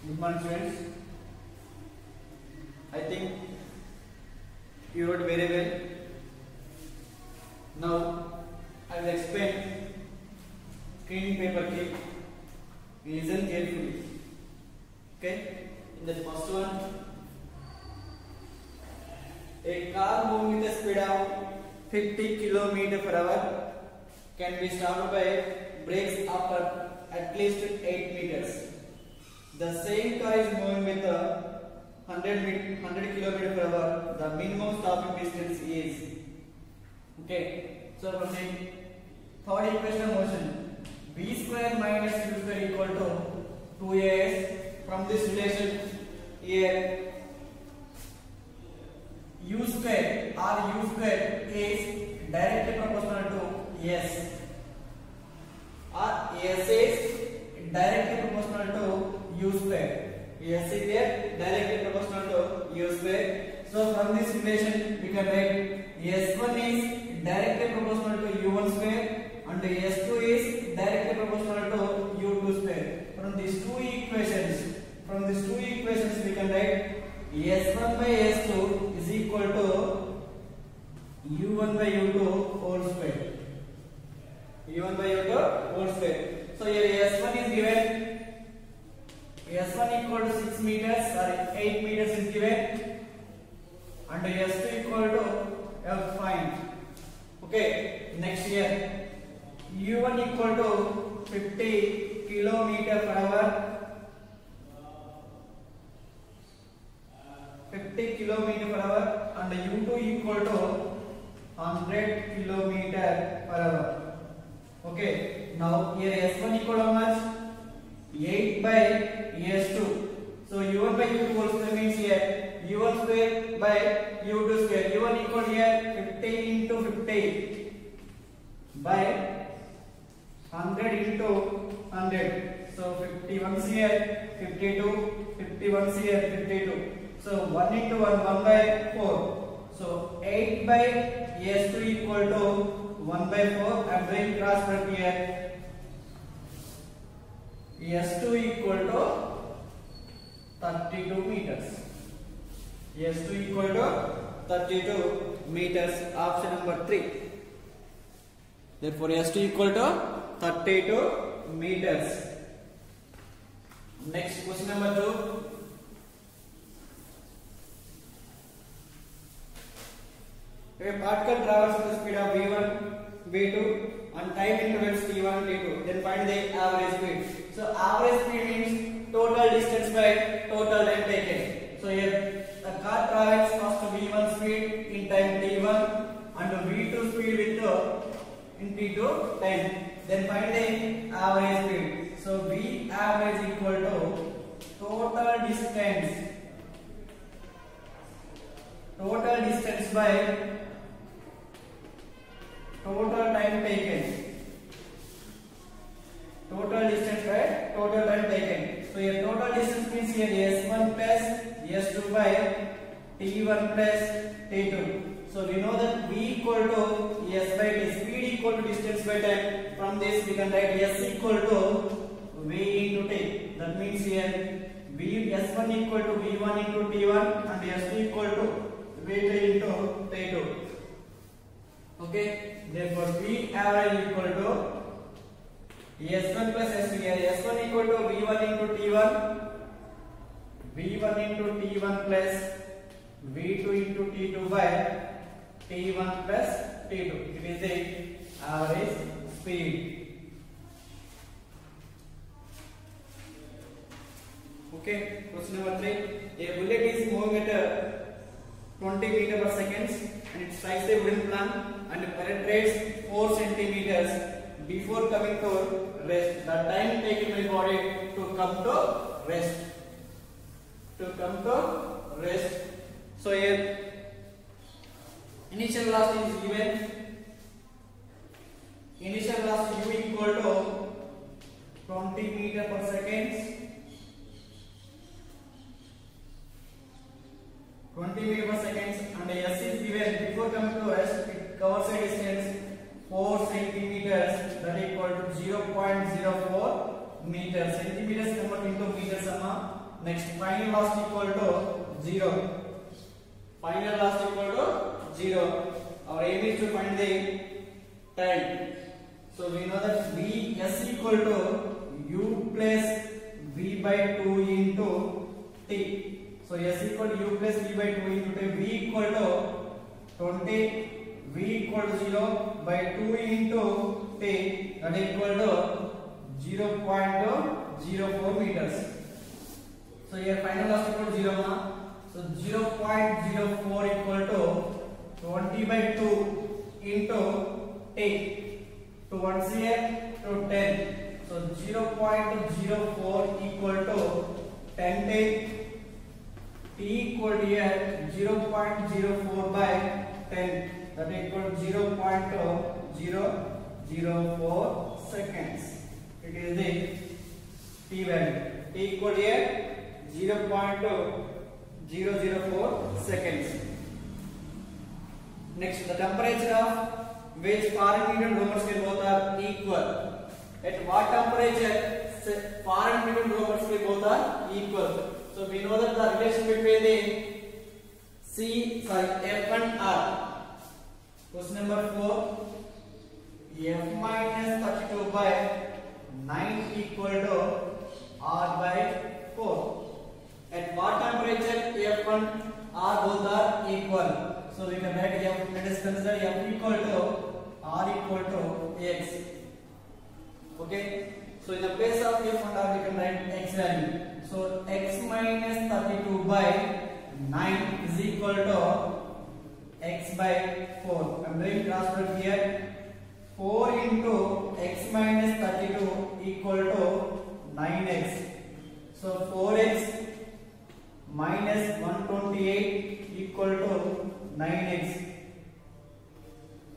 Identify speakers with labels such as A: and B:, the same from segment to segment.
A: Good morning, students. I think you wrote very well. Now I will explain screen paper key. Listen carefully. Okay. In the first one, a car moving with a speed of 50 km/h can be stopped by brakes after at least 8 meters. The same car is moving with a 100 km/h. The minimum stopping distance is. Okay. So from the third equation of motion, v square minus u square equal to 2as. From this relation here, u square or u square is directly proportional to s, or s is directly proportional to u square. S is here directly proportional to u square. So from this relation we can write s1 is directly proportional to u1 square and s2 is directly proportional to u2 square. From these two equations we can write s1 by s2 is equal to u1 by u2 whole square. u1 by u2 whole square. So here s1 is given, s1 equal to 6 meters or 8 meters is given, and s2 equal to find. Okay, next here u1 equal to 50 km/h, 50 km/h, and u2 equal to 100 km/h. Okay, now here s1 equal to how much? 8 by s2. So u1 by u2 whole square means here u1 square by u2 square. u1 equal here 50 into 50 by 100 into 100. So 51 here 52, 51 here 52. So 1 into 1 by 4. So 8 by s2 equal to 1 by 4. I am doing cross product here. s2 equal to 32 meters. s2 equal to 32 meters. Option number 3. Therefore s2 equal to 32 meters. Next question number 2. A particle travels at the speed of v1, v2 and time intervals t1, t2. Then find the average speed. So average speed means total distance by total time taken. So here the car travels first v1 speed in time t1 and v2 speed with in t2 time. Then find the average speed. So v average equal to total distance by total time taken. Total distance by total time taken. So here total distance means here s1 plus s2 by t1 plus t2. So we know that v equal to s by t, speed equal to distance by time. From this we can write s equal to v into t. That means here v s1 equal to v1 into t1 and s2 equal to v2 into t2. Okay, therefore v average equal to s1 plus s2. Here s1 equal to v1 into t1, v1 into t1 plus v2 into t2 by t1 plus t2. It is the average speed. Okay, question number 3. A bullet is moving at 20 meters per second and it strikes a wooden plank and penetrates 4 centimeters before coming to rest. The time taken by body to come to rest. So here initial velocity is given. Initial velocity u equal to 20 meters per second. 20 meters per second, and s is given. Before coming to rest, it covers a distance 4 centimeters, that equal to 0.04 meters. Centimeters convert into meters. Next final loss equal to 0. Final loss equal to 0. Our aim is to find the time. So we know that Vs equal to u plus v by 2 into t. So s equal to u plus v by 2 into t. V equal to 20. V equal to 0 by 2 into t, that equal to 0.04 meters. So here final loss equal to 0 na. So 0.04 equal to 20 by 2 into t. To 1 here to 10. So 0.04 equal to 10 t. T equal to here 0.04 by 10. That equal to 0.004 seconds. It is the t value. T equal to here 0.004 seconds. Next, the temperature of which Fahrenheit and Roman scale both are equal. At what temperature Fahrenheit and Roman scale both are equal? So we know that the relation between the F and R. Question number 4. F minus 32 by 9 equal to R by 4. At what temperature F and R both are equal? So we can write F. Let us consider F equal to R equal to X. Okay. So in the place of F and R we can write X value. So X minus 32 by 9 is equal to X by 4. I am doing cross product here. 4 into X minus 32 equal to 9X. So 4X minus 128 equal to 9X.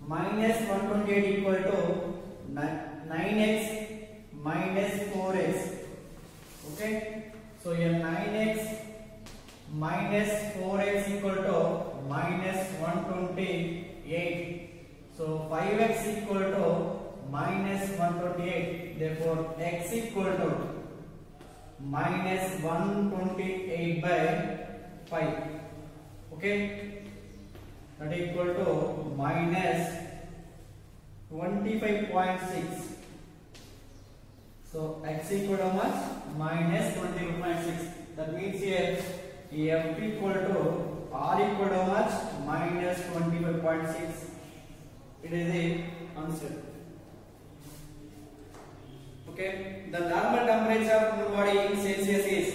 A: Minus 128 equal to 9X minus 4X. Okay. So here 9X minus 4X equal to minus 128. So 5X equal to minus 128. Therefore X equal to minus 128 by 5. Okay. That equal to minus 25.6. So X equal to how much? Minus 25.6. That means here F equal to R equal to how much? Minus 25.6. It is the answer. Okay. The normal temperature of human body in Celsius is,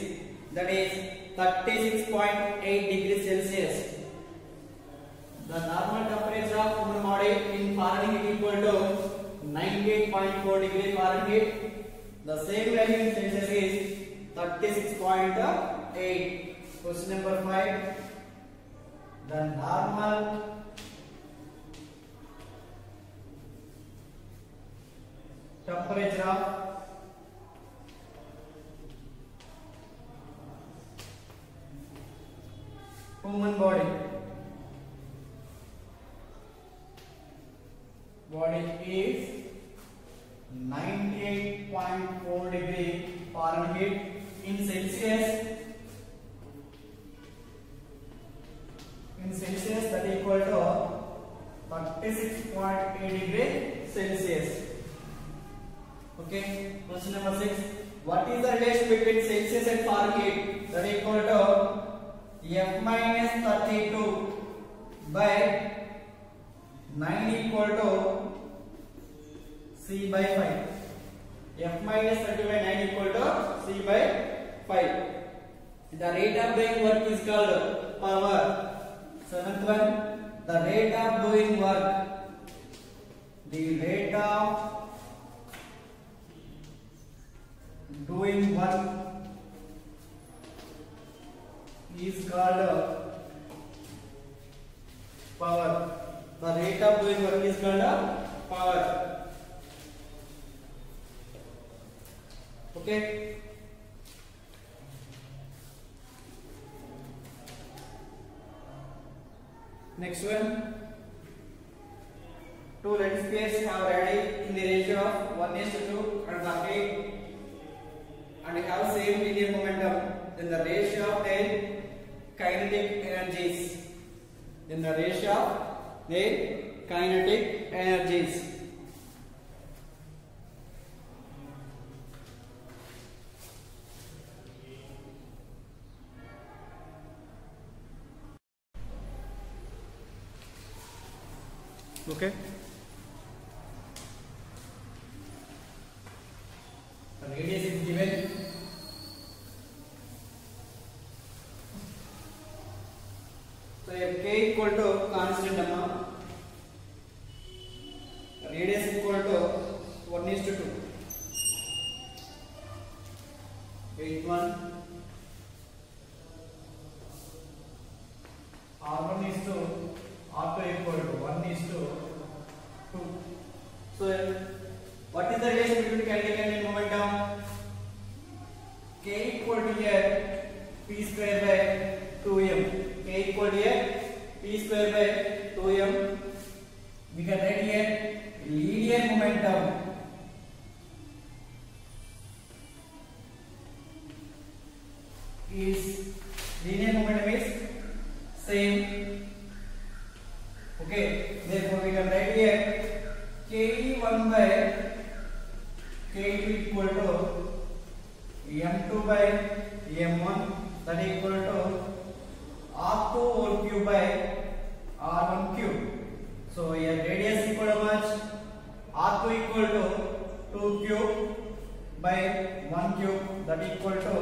A: that is 36.8 degrees Celsius. The normal temperature of human body in Fahrenheit equal to 98.4 degrees Fahrenheit. The same value in Celsius is 36.8. Question number 5. The normal temperature of human body is 98.4 degree Fahrenheit. In Celsius, that equal to 36.8 degree Celsius. Okay. Question number 6. What is the relation between Celsius and Fahrenheit? That equal to F minus 32 by 9 equal to C by 5. F minus 32 by 9 equal to C by 5. The rate of doing work is called power. 7th one. The rate of doing work. The rate of doing work is called power. The rate of doing work is called power. Okay. Next one. Two lead spares have radius in the ratio of 1:2 and 8 and have same linear momentum. Then the then the ratio of their kinetic energies. Okay. The radius is given. So if k equal to constant amount, radius equal to 1:2. 8:1. R1 is to R2 equal to 1:2. So what is the relation between kinetic and momentum? K equal to here p square by 2m. K equal to here p square by 2m. We can write here linear momentum is same. Okay, therefore we can write here Ke1 by Ke2 equal to m2 by m1, that is equal to r2 whole cube by r1 cube. So here radius equal to much? r2 equal to 2 cube by 1 cube, that is equal to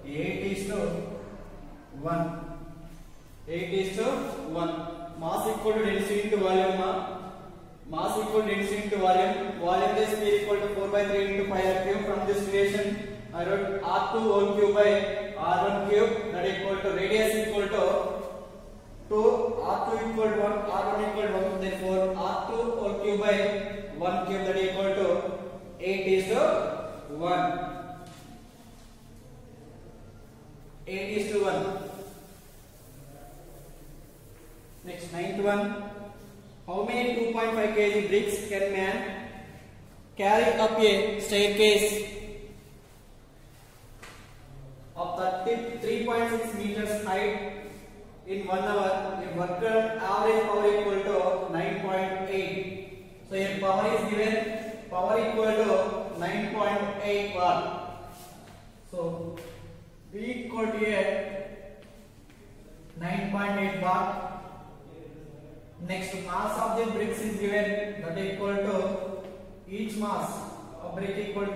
A: 8:1. 8:1. Mass equal to density into volume. Mass equal to density into volume. Volume is P equal to 4/3 into pi r cube. From this relation, I wrote r2 whole cube by r1 cube, that is equal to radius equal to 2, r2 equal to 1, r1 equal to 1. Therefore, r2 whole cube by 1 cube, that is equal to 8:1. 8:1. Next, 9th one. How many 2.5 kg bricks can man carry up a staircase of 3.6 meters height in 1 hour? If worker average power equal to 9.8. So here power is given. Power equal to 9.8 watt. So V equal to here 9.8 watt. Next, mass of the bricks is given, that is equal to each mass of brick equal to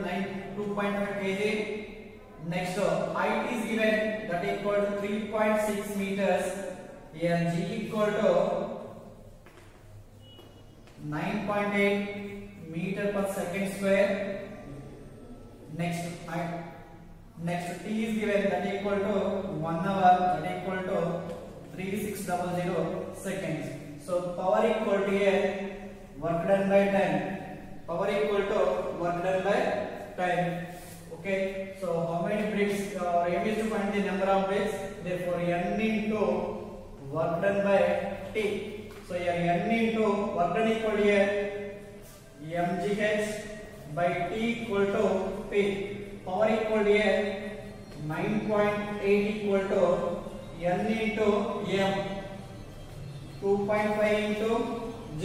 A: 2.5 kg. Next, height is given, that is equal to 3.6 meters. Here G equal to 9.8 meter per second square. Next T is given, that is equal to 1 hour, that is equal to 3600 seconds. So power equal to here work done by time. Power equal to work done by time. Okay. So how many bricks? Aim is to find the number of bricks. Therefore n into work done by t. So here n into work done equal to here mgh by t equal to p. Power equal to here 9.8 equal to n into m. 2.5 into J,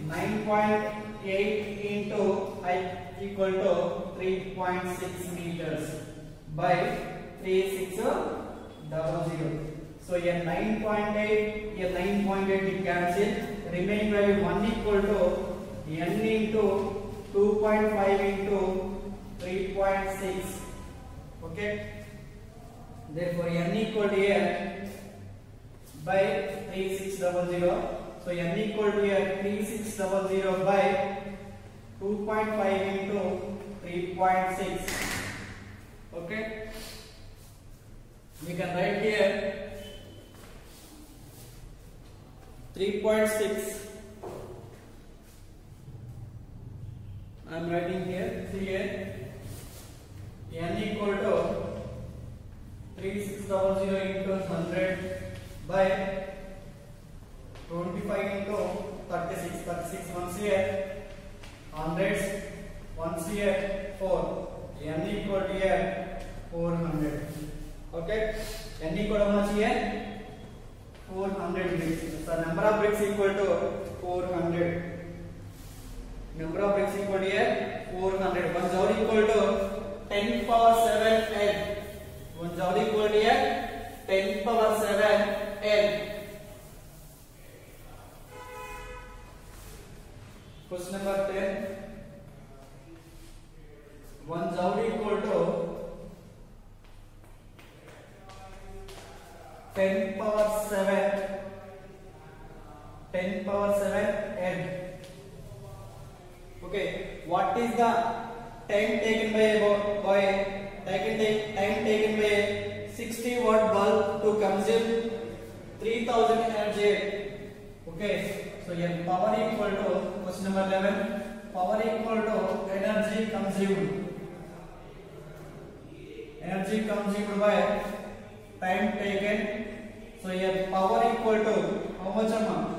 A: 9.8 into I equal to 3.6 meters by 3600. So here 9.8, here 9.8 we cancel. Remaining value 1 equal to n into 2.5 into 3.6. Okay. Therefore n equal to here by 3600. So n equal to here 3600 by 2.5 into 3.6. Okay. We can write here 3.6. I am writing here. See here. N equal to 3600 into 100 by 25 into 36. 36 once here, hundreds once here, 4. N equal to here 400. Okay. N equal to how much here? 400 bricks. So number of bricks equal to 400. Number of bricks equal to here 400. 1 joule equal to 10 power 7 N. 1 joule equal to here 10 power 7 N. Question number 10. 1 joule equal to 10 power 7 N. Okay, what is the time taken by time taken by 60 watt bulb to consume 3000 energy? Okay, so here power equal to, question number 11, power equal to energy consumed. Energy consumed by time taken. So here power equal to how much amount?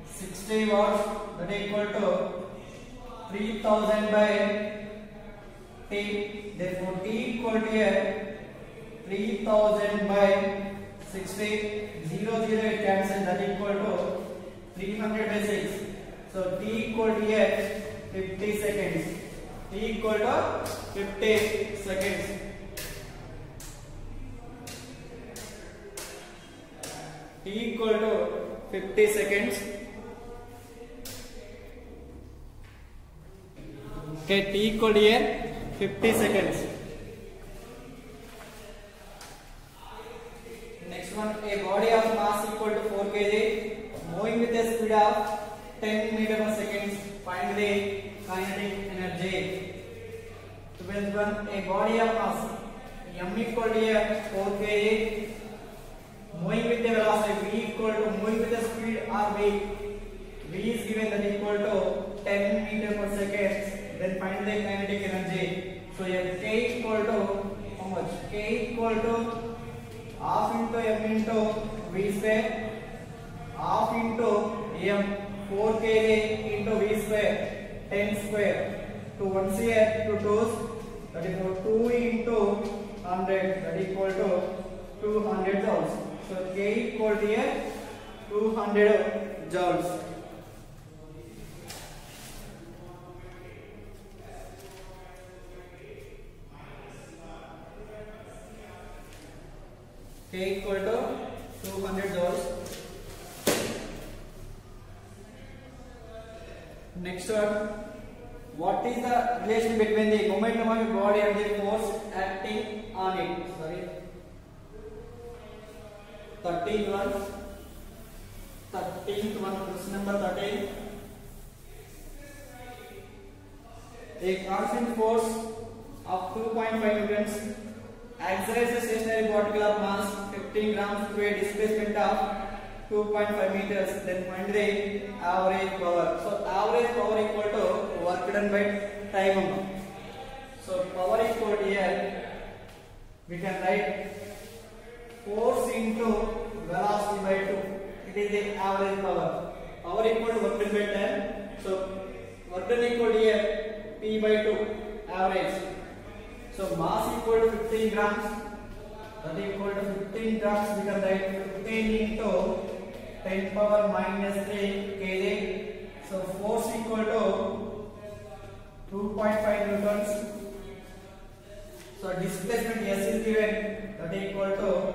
A: 60 watts, that equal to 3000 by T. Therefore T equal to here 3000 by 60. 0 0 it cancels, that equal to 300 by 6. So T equal to here 50 seconds. T equal to 50 seconds. T equal to 50 seconds. Okay, T equal to here 50 seconds. Next one, a body of mass equal to 4 kg moving with a speed of 10 meter per second. Find the kinetic energy. 12th one, a body of mass m equal to here 4 kg moving with the velocity v equal to, moving with the speed rv. V is given, that equal to 10 meter per second. Then find the kinetic energy. So here k equal to how much? K equal to half into m into v square, half into m, 4 kg into v square, 10 square. 2 1s here, 2 2s, that is 2 into 100, that equal to 200 joules. So k equal to here 200 joules. K equal to 200 joules. Next one, what is the relation between the momentum of the body and the force acting on it? Sorry. 13th one, question number 13. A constant force of 2.5 newtons accelerates a stationary particle of mass 15 grams to a displacement of 2.5 meters. Then find the average power. So average power equal to work done by time. So power equal to here we can write force into velocity by 2. It is the average power. Power equal to work done by time. So work done equal to here P by 2 average. So mass equal to 15 grams, that equal to 15 grams, we can write 15 into 10 power minus 3 kg. So force equal to 2.5 newtons. So displacement S is given, that equal to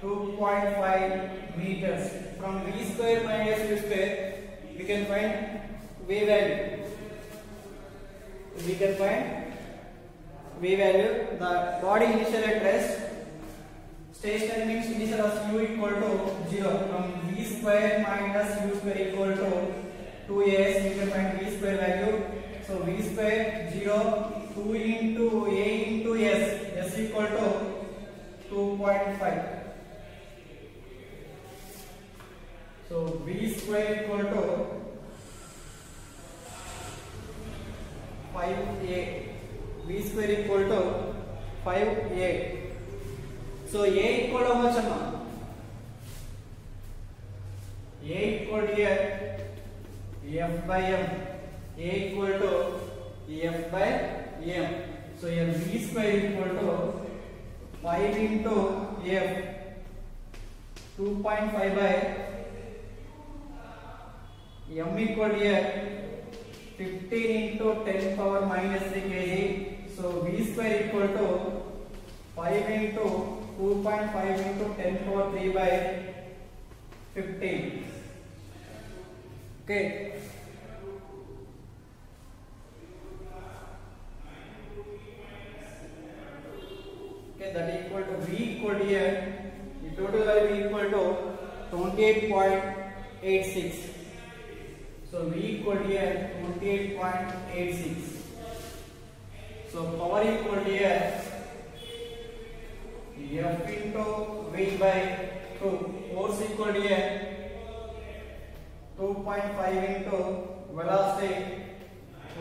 A: 2.5 meters. From v square minus u square, we can find v value. We can find V value. The body initial at rest, stationary means initial of u equal to 0. From v square minus u square equal to 2as, we can find v square value. So v square 0, 2 into a into s equal to 2.5. So v square equal to 5a. V square equal to 5a. So a equal to how much? A equal to here f by m. A equal to f by m. So here v square equal to 5 into f, 2.5 by M equal here 15 into 10 power minus 3 kg. So V square equal to 5 into 2.5 into 10 power 3 by 15. Okay. Okay, that equal to V equal to here. The total value equal to 28.86. So V equal to here 28.86. So power equal to here F into V by 2. Force equal to here 2.5 into velocity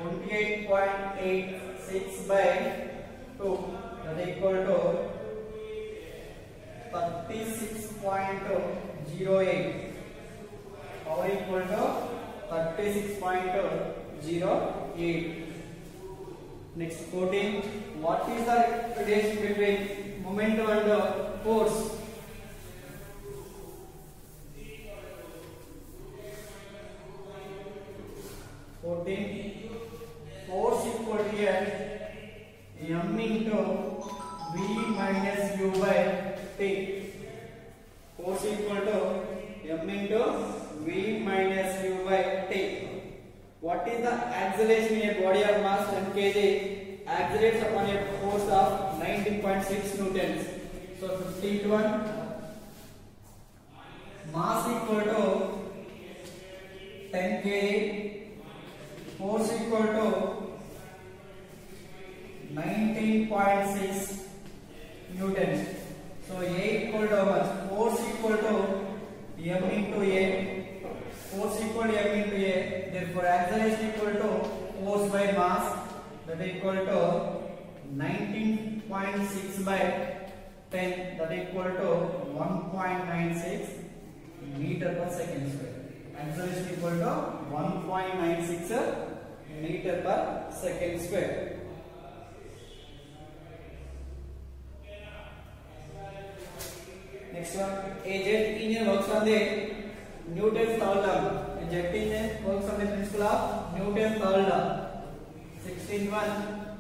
A: 28.86 by 2. That equal to 36.08. Power equal to 36.08. Next 14. What is the relation between momentum and force? Force equal to here M into V minus U by T. Force equal to M into V minus U by T. What is the acceleration in a body of mass 10 kg accelerates upon a force of 19.6 newtons? So 50 to 1. Mass equal to 10 kg. Force equal to 19.6 newtons. So A equal to how much? Force equal to M into A. Force equal to M into A. Therefore, acceleration equal to force by mass. That equal to 19.6 by 10. That equal to 1.96 meter per second square. Acceleration equal to 1.96 meter per second square. Next one, a jet engine works on the Newton's third law. A jet engine works on the principle of Newton's third law. 16.1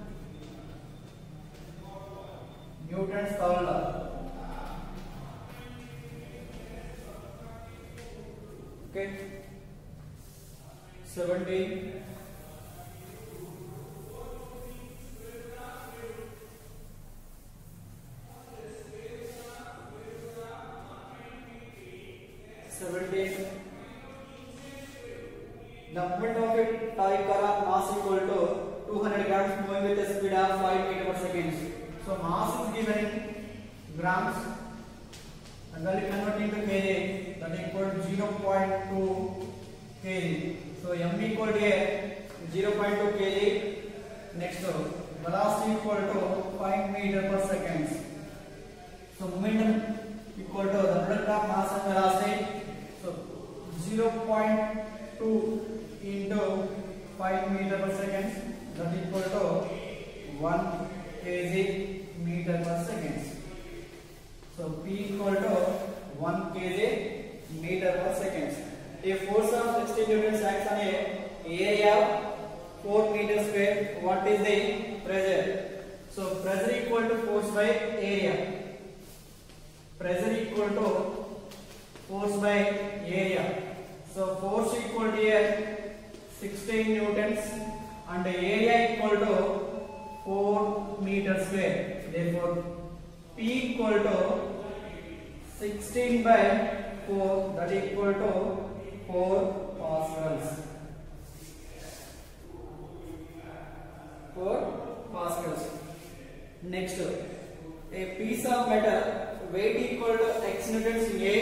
A: Newton's third law. Okay. 17. The moment of a toy car of mass equal to 200 grams moving with a speed of 5 meters per second. So mass is given in grams and when we convert into kg, that equal to 0.2 kg. So m equal to 0.2 kg. Next, velocity equal to 5 meters per second. So momentum equal to the product of mass and velocity. So 0.2 into 5 meters per second, that equal to 1 kg meter per second. So P equal to 1 kg meter per second. A force of 16 newtons acts on a area of 4 meters square. What is the pressure? So pressure equal to force by area. Pressure equal to force by area. So force equal to 16 newtons and area equal to 4 meters square. Therefore, P equal to 16 by 4, that equal to 4 pascals. 4 pascals. Next, a piece of metal weight equal to x newtons in A,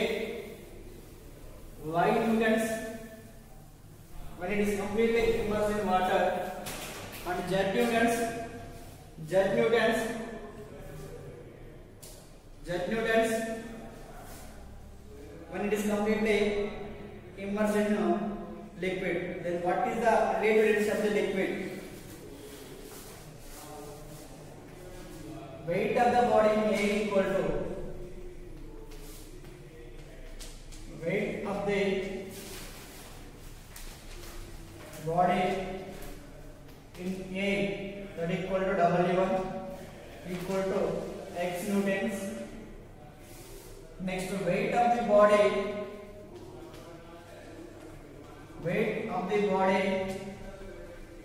A: y newtons when it is completely immersed in water, and z newtons when it is completely immersed in liquid. Then what is the relative density of the liquid? Weight of the body in A equal to weight of the x newtons. Next, weight of the body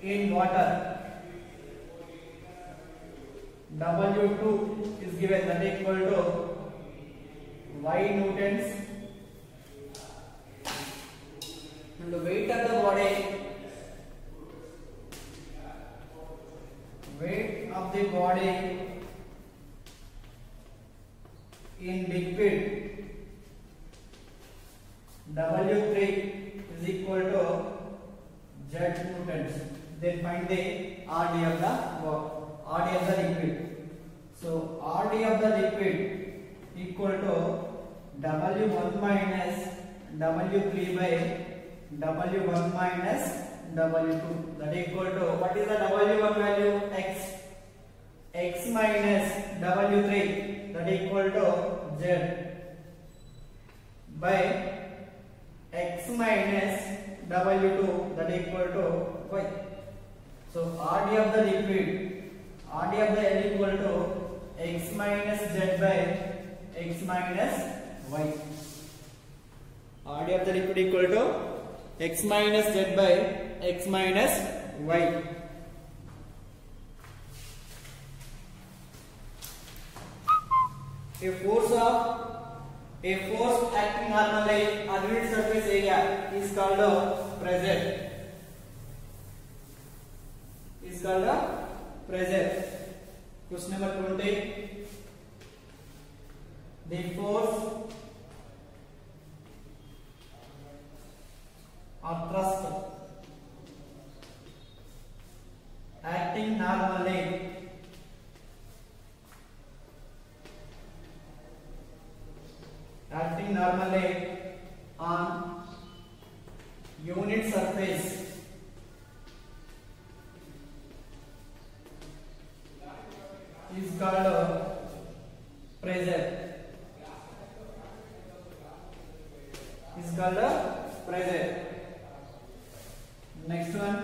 A: in water, W2 is given, that is equal to y newtons, and the weight of the body in liquid, W3 is equal to z newtons. Then find the RD of the liquid. So RD of the liquid equal to W1 minus W3 by W1 minus W2. That is equal to, what is the W1 value? X minus W3, that is equal to Z by x minus W2, that is equal to y. So RD of the liquid, RD of the L equal to x minus Z by x minus y. RD of the liquid equal to x minus Z by x minus y. A force acting normally on unit surface area is called pressure. Question number 20. The force or thrust acting normally on unit surface is called pressure. Next one,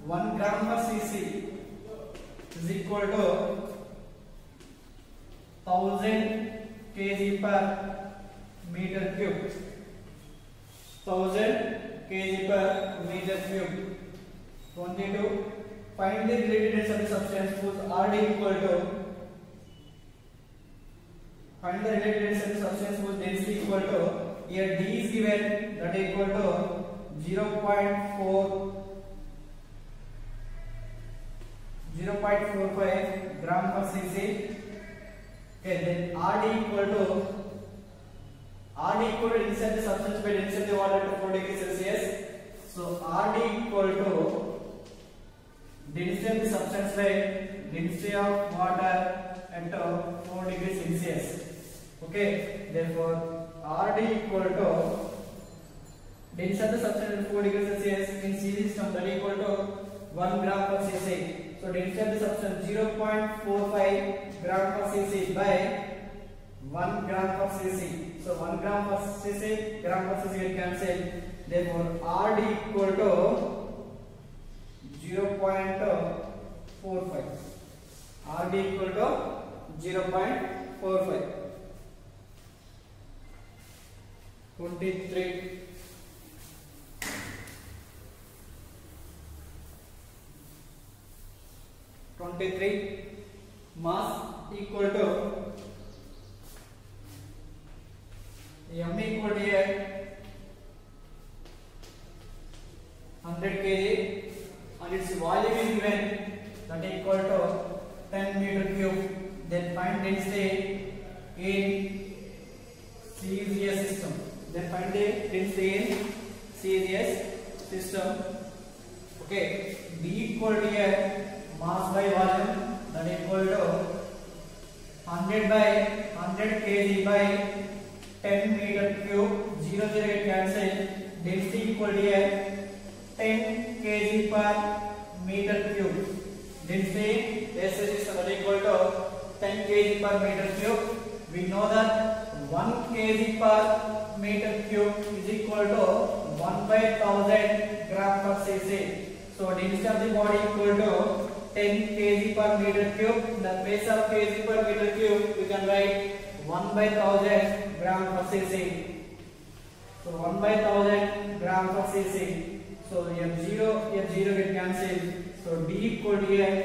A: 1 gram per cc is equal to 1000 kg per meter cube. 1000 kg per meter cube. 22. Find the related density of the substance whose RD equal to. Find the related density of the substance whose density equal to. Here D is given, that is equal to 0.45 gram per cc. Okay, then RD equal to density of the substance by density of the water at 4 degrees Celsius. So RD equal to density of the substance by density of water at 4 degrees Celsius. Okay, therefore RD equal to density of the substance at 4 degrees Celsius in CC system, that is equal to 1 gram per cc. So density of the substance 0.45 gram per cc by 1 gram per cc. So 1 gram per cc, gram per cc get cancelled. Therefore RD equal to 0.45. RD equal to 0.45. 23. Mass equal to M equal to 100 kg and its volume is given, that is equal to 10 meter cube. Then find density in CGS system. Okay, B equal to mass by volume, that is equal to 100 kg by 10 meter cube. 0 get cancelled. Density equal to 10 kg per meter cube. Density SI system, that is equal to 10 kg per meter cube. We know that 1 kg per meter cube is equal to 1 by 1000 gram per cc. So density of the body equal to 10 kg per meter cube. In the place of kg per meter cube, we can by 1000 gram per cc. So 1 by 1000 gram per cc. So here 0 get cancelled. So D equal to here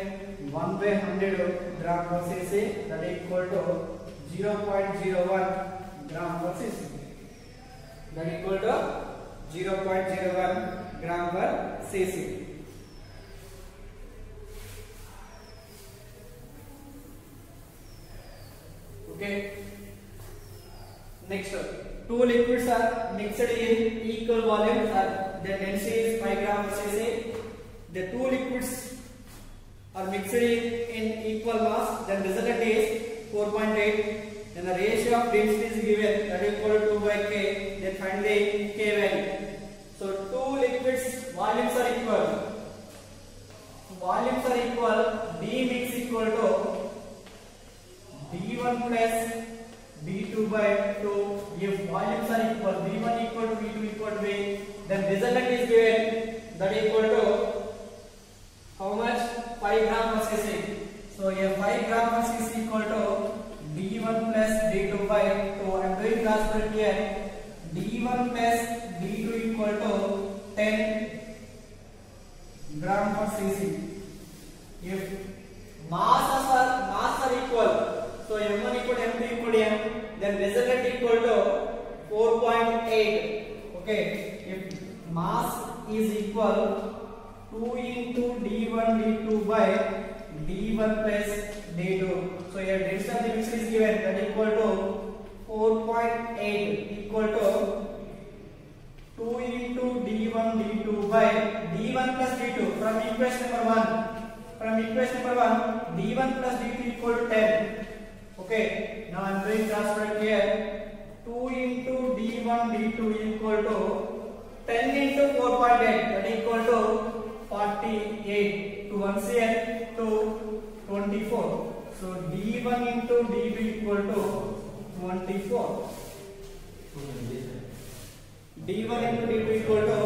A: 1 by 100 gram per cc, that is equal to 0.01 gram per cc. That is equal to 0.01 gram per cc. Okay. Next, two liquids are mixed in equal volume. The density is 5 gram per cc. The two liquids are mixed in equal mass. Then resultant is 4.8. Then the ratio of density is given, that is equal to 2 by k. Then find the k value. So two liquids volumes are equal. Volumes are equal. D mix equal to D1 plus D2 by 2. If volumes are equal, V1 equal to V2 equal to V, then resultant is given, that is equal to how much? 5 gram per cc. So here 5 gram per cc equal to D1 plus D2 by 2. I am doing class for here. D1 plus D2 equal to 10 gram per cc. If masses are equal, so M1 equal to M2 equal to M, then resultant equal to 4.8. Okay, if mass is equal 2 into D1 D2 by D1 plus D2. So here density of the mixture is given, that is equal to 4.8 equal to 2 into D1 D2 by D1 plus D2 from equation number 1. From equation number 1, D1 plus D2 equal to 10. Okay, now I am doing transfer here. 2 into D1 D2 equal to 10 into 4.8, that is equal to 48. To 1 here to 24. So D1 into D2 equal to 24. D1 into D2 equal to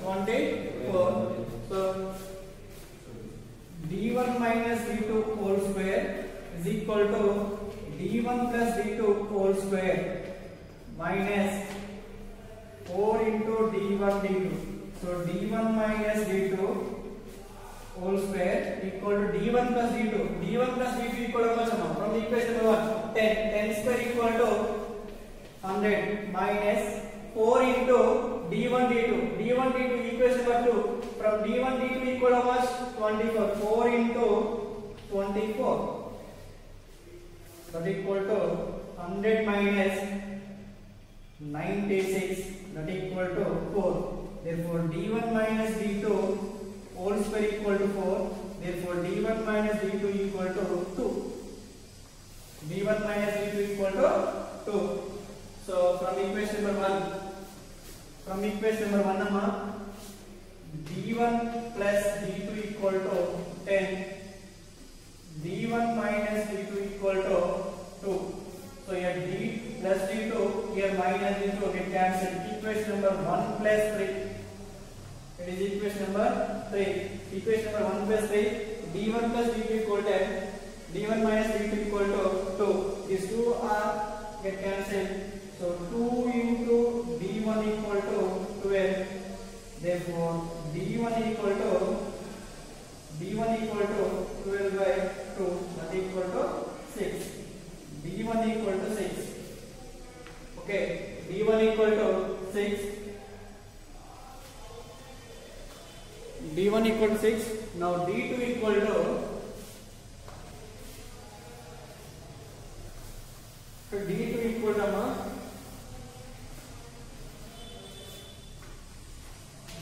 A: 24. So D1 minus D2 whole square is equal to D1 plus D2 whole square minus 4 into D1 D2. So D1 minus D2 whole square equal to D1 plus D2. D1 plus D2 equal to how much? From the equation number 1, 10. 10 square equal to 100 minus 4 into D1 D2. D1 D2 equation number 2. From D1 D2 equal to how much? 24. 4 into 24. That equal to 100 minus 96. That equal to 4. Therefore D1 minus D2 whole square equal to 4. Therefore D1 minus D2 equal to 2. D1 minus D2 equal to 2. So from equation number 1, D1 plus D2 equal to 10. D1 minus D2 equal to 2. So here D plus D2, here minus D2 get cancelled. Equation number 1 plus 3. It is equation number 3. Equation number 1 plus 3. D1 plus D2 equal to 10. D1 minus D2 equal to 2. These two are get cancelled. So 2 into D1 equal to 12. Therefore D1 equal to 12 by 2. That equal to 6. D1 equal to 6. Okay, D1 equal to 6. D1 equal to 6. Now D2 equal to D2 equal to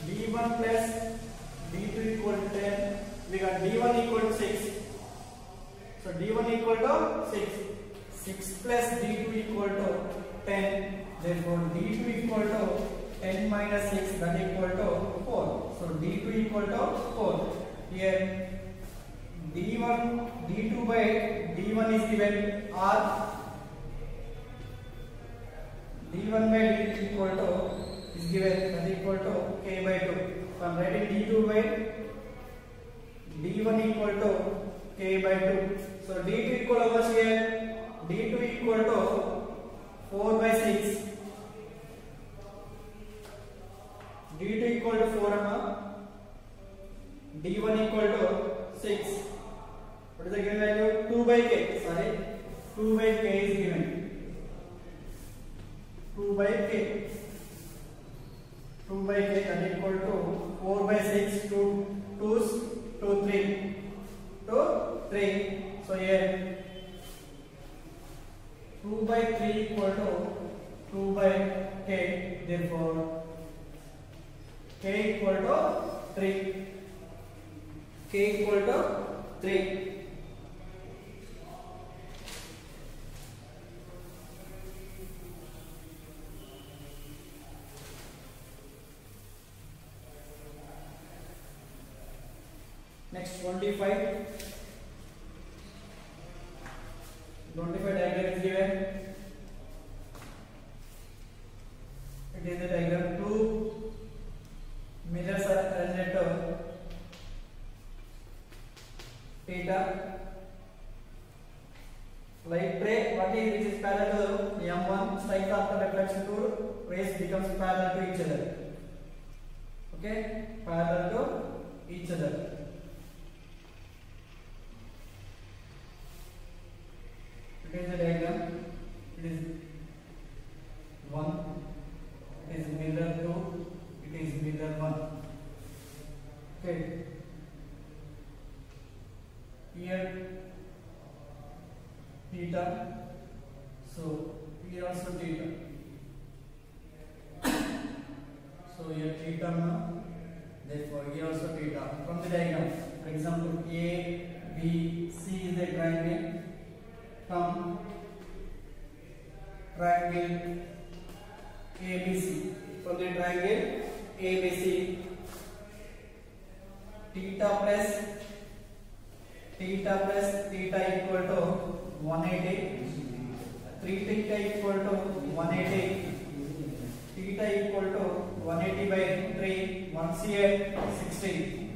A: D1 plus D2 equal to 10. We got D1 equal to 6. So D1 equal to 6. 6 plus D2 equal to 10. Therefore D2 equal to 10 minus 6, that equal to 4. So D2 equal to 4. Here D2 by D1 is given R. D1 by D2 equal to is given, that equal to K by 2. So I am writing D2 by D1 equal to K by 2. So D2 equal to what here? D2 equal to is given 2 by k. 2 by k that is equal to 4 by 6, 2 2's 2 3. So here 2 by 3 equal to 2 by k. Therefore k equal to 3. K equal to 3. Next 25. 25 diagram is given. It is the diagram. Two mirrors are present at theta. Light ray, what is which is parallel to M1 strikes after reflection to rays becomes parallel to each other. Okay, parallel to each other. It is the diagram. It is 1. It is mirror 2. It is mirror 1. Okay. Here theta. So here also theta. So here theta now. Therefore here also theta. From the diagram, for example, A, B, C is a triangle. From triangle ABC, from the triangle ABC, theta plus theta equal to 180, 3 theta equal to 180, theta equal to 180 by 3, 1 here 60,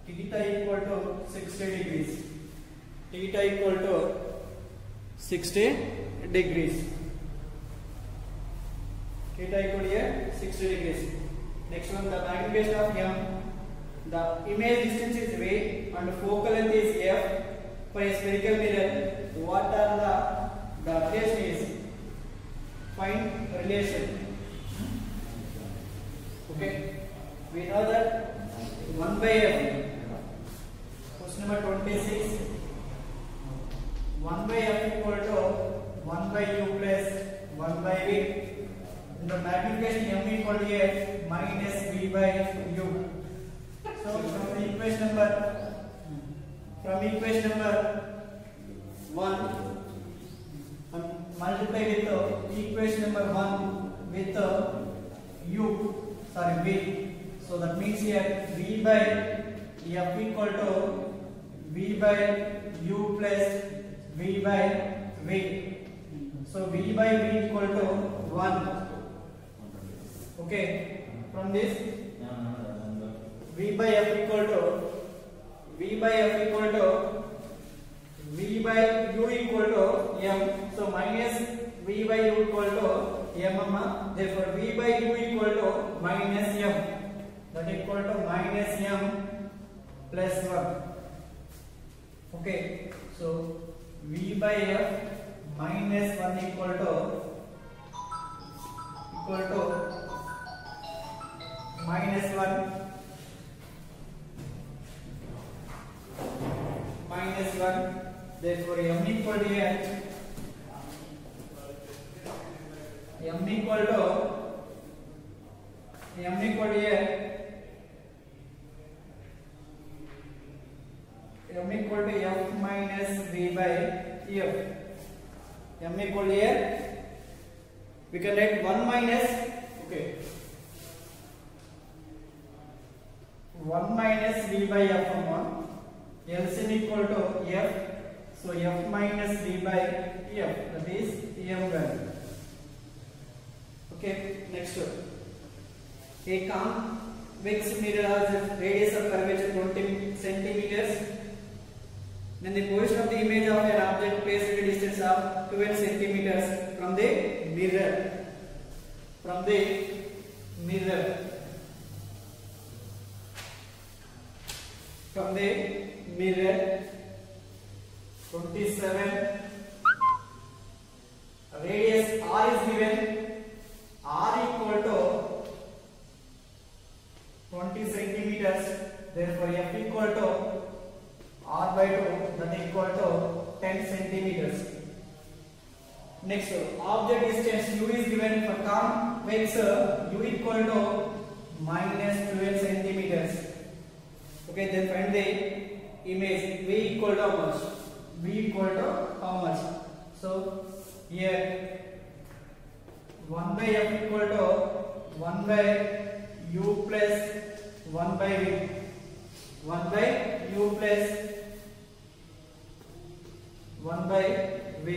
A: theta equal to 60 degrees. Theta equal to 60 degrees. Theta equal to 60 degrees. Next one, the magnification of M. The image distance is V and focal length is F for a spherical mirror. What are the relation is? Find relation. Okay. We know that 1 by F. Question number 26. 1 by F equal to 1 by U plus 1 by V. The magnification M equal to F minus V by U. So from equation number 1, multiply with equation number 1 with V. So that means here V by F equal to V by U plus V by V. So V by V equal to 1. Okay. From this V by F equal to V by U equal to M. So minus V by U equal to M. Therefore V by U equal to minus M. That equal to minus M plus 1. Okay. So V by F minus 1 equal to minus 1 minus 1. Therefore M equal to here M equal to here M equal to F minus V by F. M equal to here we can write 1 minus 1 minus V by F from 1. LCM equal to F. So F minus V by F, that is M value. Okay, next one. A convex mirror has a radius of curvature 20 centimeters. Then the position of the image of an object placed at a distance of 12 centimeters from the mirror. From the mirror. 27 Next, object distance u is given for convex u equal to minus 12 centimeters. Okay, then find the image v equal to how much? V equal to how much? So here 1 by f equal to 1 by u plus 1 by v. 1 by u plus 1 by v.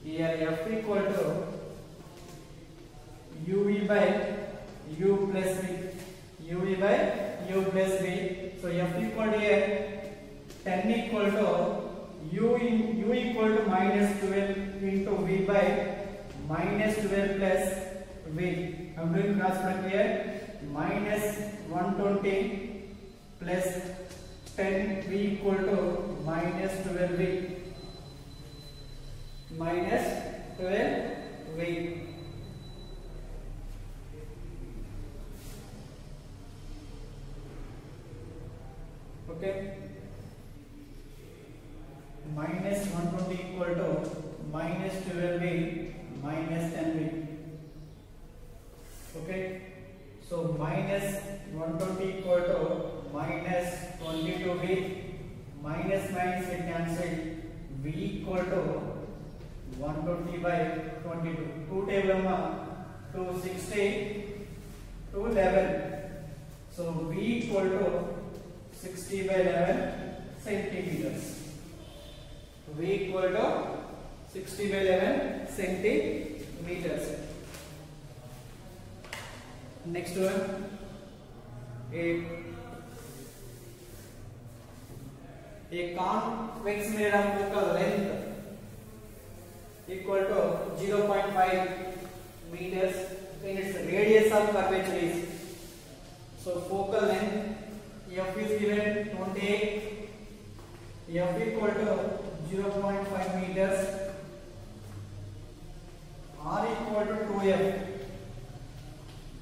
A: Here f equal to uv by u plus v. uv by u plus v. So f equal to here 10 equal to u equal to minus 12 into v by minus 12 plus v. I am doing cross product here. Minus 120 plus 10 v equal to minus 12 v. Minus 12 v. Okay. Minus 120 equal to minus 12 v minus 10 v. Okay. So minus 120 equal to minus 22 v. Minus minus get cancelled. V equal to 120 by 22. 2 table 260 to 11. So V equal to 60 by 11 centimeters. V equal to 60 by 11 centimeters. Next one, a convex mirror of focal length equal to 0.5 meters in its radius of curvature is. So focal length f is given 28, f equal to 0.5 meters, r equal to 2f,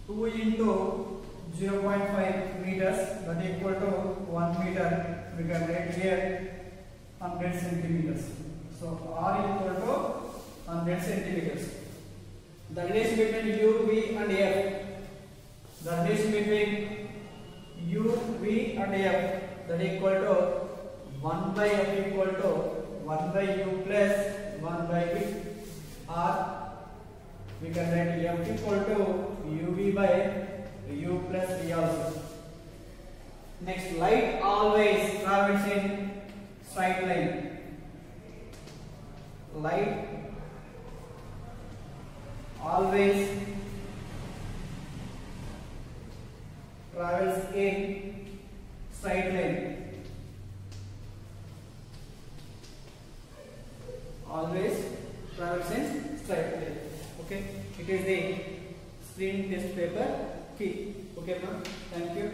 A: 2 into 0.5 meters, that equal to 1 meter. We can write here 100 centimeters. So r equal to 100 centimeters. The relation between u, v and f. The relation between u, v and f, that equal to 1 by f equal to 1 by u plus 1 by v. Or we can write f equal to uv by u plus v also. Next, light always travels in straight line. Light always travels in straight line. Always travels in straight line. Okay, it is the screen test paper key. Okay, ma'am. Thank you.